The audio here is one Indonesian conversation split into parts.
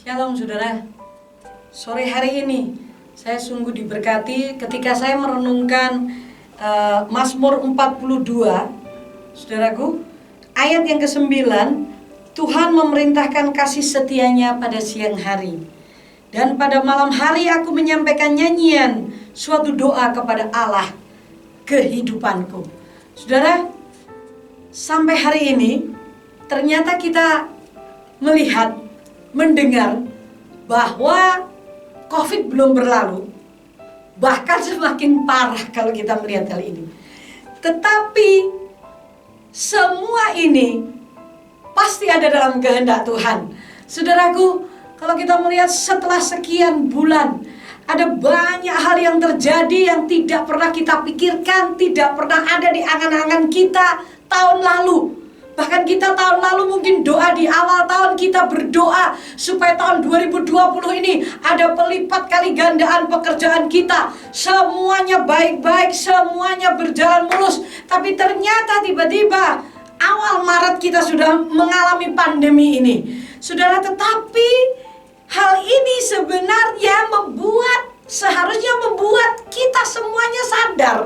Shalom saudara. Sore hari ini saya sungguh diberkati ketika saya merenungkan Mazmur 42. Saudaraku, ayat yang ke-9, Tuhan memerintahkan kasih setianya pada siang hari. Dan pada malam hari aku menyampaikan nyanyian, suatu doa kepada Allah kehidupanku. Saudara, sampai hari ini ternyata kita melihat, mendengar bahwa COVID belum berlalu, bahkan semakin parah kalau kita melihat hal ini. Tetapi semua ini pasti ada dalam kehendak Tuhan. Saudaraku, kalau kita melihat setelah sekian bulan, ada banyak hal yang terjadi yang tidak pernah kita pikirkan, tidak pernah ada di angan-angan kita tahun lalu. Bahkan kita tahun lalu mungkin doa di awal tahun, kita berdoa supaya tahun 2020 ini ada pelipat kali gandaan pekerjaan kita. Semuanya baik-baik, semuanya berjalan mulus. Tapi ternyata tiba-tiba awal Maret kita sudah mengalami pandemi ini. Saudara, tetapi hal ini sebenarnya seharusnya membuat kita semuanya sadar.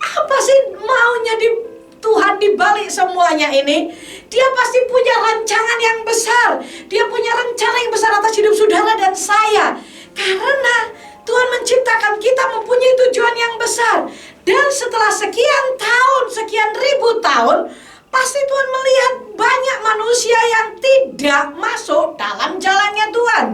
Apa sih maunya Tuhan di balik semuanya ini? Dia pasti punya rancangan yang besar. Dia punya rencana yang besar atas hidup saudara dan saya. Karena Tuhan menciptakan kita mempunyai tujuan yang besar. Dan setelah sekian tahun, sekian ribu tahun, pasti Tuhan melihat banyak manusia yang tidak masuk dalam jalannya Tuhan.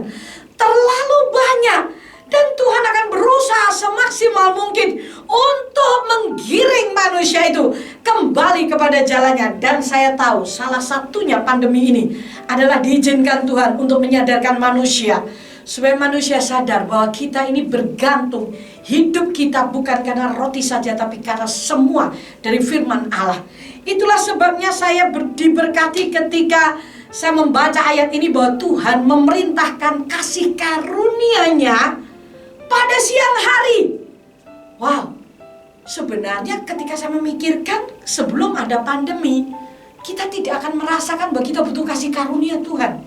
Terlalu banyak. Dan Tuhan akan berusaha semaksimal mungkin untuk menggiring manusia itu kembali kepada jalannya. Dan saya tahu salah satunya pandemi ini adalah diizinkan Tuhan untuk menyadarkan manusia, supaya manusia sadar bahwa kita ini bergantung. Hidup kita bukan karena roti saja, tapi karena semua dari firman Allah. Itulah sebabnya saya diberkati ketika saya membaca ayat ini, bahwa Tuhan memerintahkan kasih karunia-Nya pada siang hari. Wow, sebenarnya ketika saya memikirkan sebelum ada pandemi, kita tidak akan merasakan bahwa kita butuh kasih karunia Tuhan.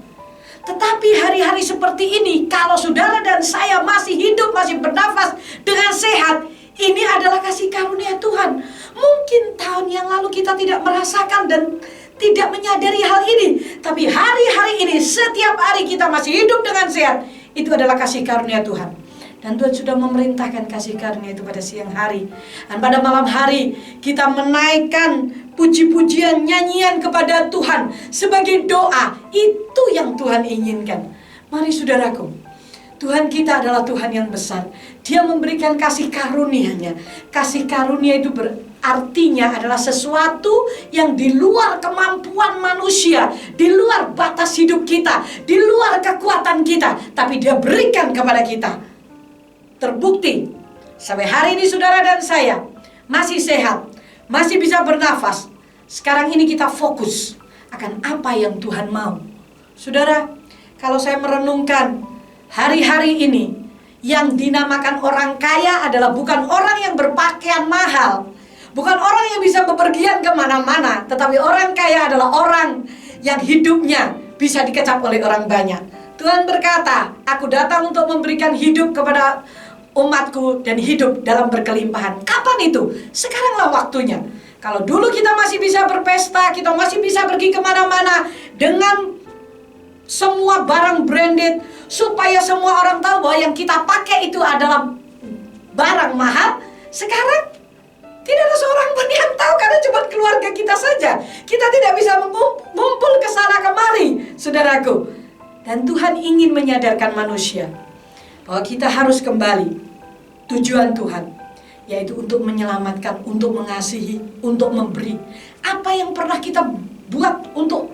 Tetapi hari-hari seperti ini, kalau saudara dan saya masih hidup, masih bernafas dengan sehat, ini adalah kasih karunia Tuhan. Mungkin tahun yang lalu kita tidak merasakan dan tidak menyadari hal ini, tapi hari-hari ini, setiap hari kita masih hidup dengan sehat, itu adalah kasih karunia Tuhan. Dan Tuhan sudah memerintahkan kasih karunia itu pada siang hari. Dan pada malam hari kita menaikkan puji-pujian, nyanyian kepada Tuhan sebagai doa. Itu yang Tuhan inginkan. Mari saudaraku, Tuhan kita adalah Tuhan yang besar. Dia memberikan kasih karunia-Nya. Kasih karunia itu artinya adalah sesuatu yang di luar kemampuan manusia, di luar batas hidup kita, di luar kekuatan kita, tapi Dia berikan kepada kita. Terbukti sampai hari ini saudara dan saya masih sehat, masih bisa bernafas. Sekarang ini kita fokus akan apa yang Tuhan mau. Saudara, kalau saya merenungkan hari-hari ini, yang dinamakan orang kaya adalah bukan orang yang berpakaian mahal, bukan orang yang bisa bepergian kemana-mana, tetapi orang kaya adalah orang yang hidupnya bisa dikecap oleh orang banyak. Tuhan berkata, aku datang untuk memberikan hidup kepada umatku dan hidup dalam berkelimpahan. Kapan itu? Sekaranglah waktunya. Kalau dulu kita masih bisa berpesta, kita masih bisa pergi kemana-mana dengan semua barang branded, supaya semua orang tahu bahwa yang kita pakai itu adalah barang mahal. Sekarang tidak ada seorang pun yang tahu, karena cuma keluarga kita saja. Kita tidak bisa mengumpul ke sana kemari, saudaraku. Dan Tuhan ingin menyadarkan manusia bahwa kita harus kembali tujuan Tuhan, yaitu untuk menyelamatkan, untuk mengasihi, untuk memberi. Apa yang pernah kita buat untuk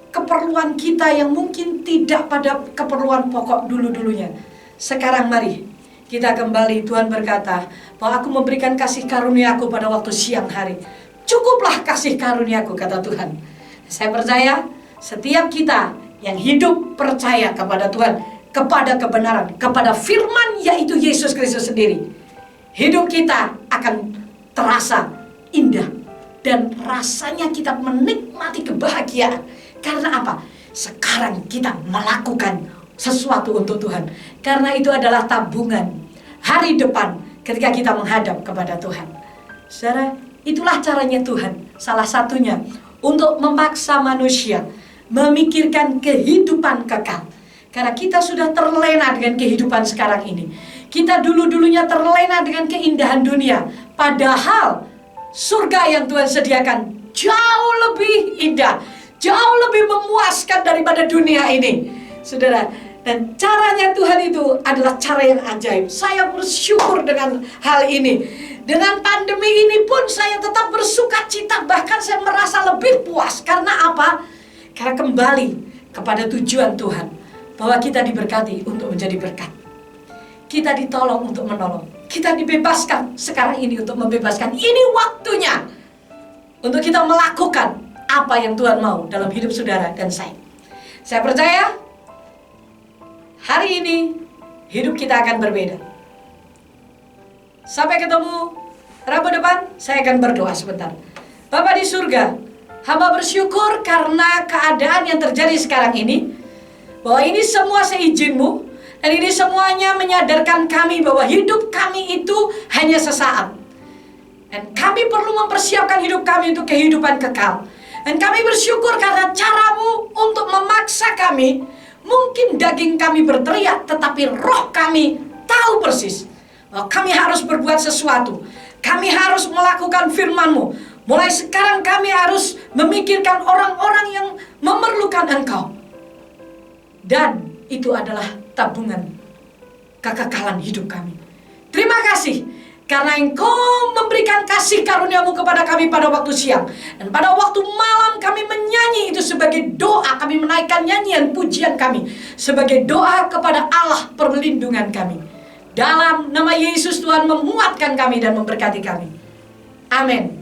keperluan kita yang mungkin tidak pada keperluan pokok dulu-dulunya, sekarang mari kita kembali. Tuhan berkata bahwa aku memberikan kasih karunia-Ku pada waktu siang hari. Cukuplah kasih karunia-Ku, kata Tuhan. Saya percaya setiap kita yang hidup percaya kepada Tuhan, kepada kebenaran, kepada firman, yaitu Yesus Kristus sendiri, hidup kita akan terasa indah. Dan rasanya kita menikmati kebahagiaan. Karena apa? Sekarang kita melakukan sesuatu untuk Tuhan. Karena itu adalah tabungan hari depan ketika kita menghadap kepada Tuhan. Saudara, itulah caranya Tuhan. Salah satunya untuk memaksa manusia memikirkan kehidupan kekal. Karena kita sudah terlena dengan kehidupan sekarang ini. Kita dulu-dulunya terlena dengan keindahan dunia. Padahal surga yang Tuhan sediakan jauh lebih indah, jauh lebih memuaskan daripada dunia ini, saudara. Dan caranya Tuhan itu adalah cara yang ajaib. Saya bersyukur dengan hal ini. Dengan pandemi ini pun saya tetap bersuka cita. Bahkan saya merasa lebih puas. Karena apa? Karena kembali kepada tujuan Tuhan, bahwa kita diberkati untuk menjadi berkat. Kita ditolong untuk menolong. Kita dibebaskan sekarang ini untuk membebaskan. Ini waktunya untuk kita melakukan apa yang Tuhan mau dalam hidup saudara dan saya. Saya percaya hari ini hidup kita akan berbeda. Sampai ketemu Rabu depan, saya akan berdoa sebentar. Bapa di surga, hamba bersyukur karena keadaan yang terjadi sekarang ini, bahwa ini semua seizin-Mu, dan ini semuanya menyadarkan kami bahwa hidup kami itu hanya sesaat. Dan kami perlu mempersiapkan hidup kami untuk kehidupan kekal. Dan kami bersyukur karena cara-Mu untuk memaksa kami. Mungkin daging kami berteriak, tetapi roh kami tahu persis bahwa kami harus berbuat sesuatu. Kami harus melakukan firman-Mu. Mulai sekarang kami harus memikirkan orang-orang yang memerlukan Engkau. Dan itu adalah tabungan kekekalan hidup kami. Terima kasih karena Engkau memberikan kasih karunia-Mu kepada kami pada waktu siang. Dan pada waktu malam kami menyanyi itu sebagai doa. Kami menaikkan nyanyian pujian kami sebagai doa kepada Allah perlindungan kami. Dalam nama Yesus Tuhan menguatkan kami dan memberkati kami. Amin.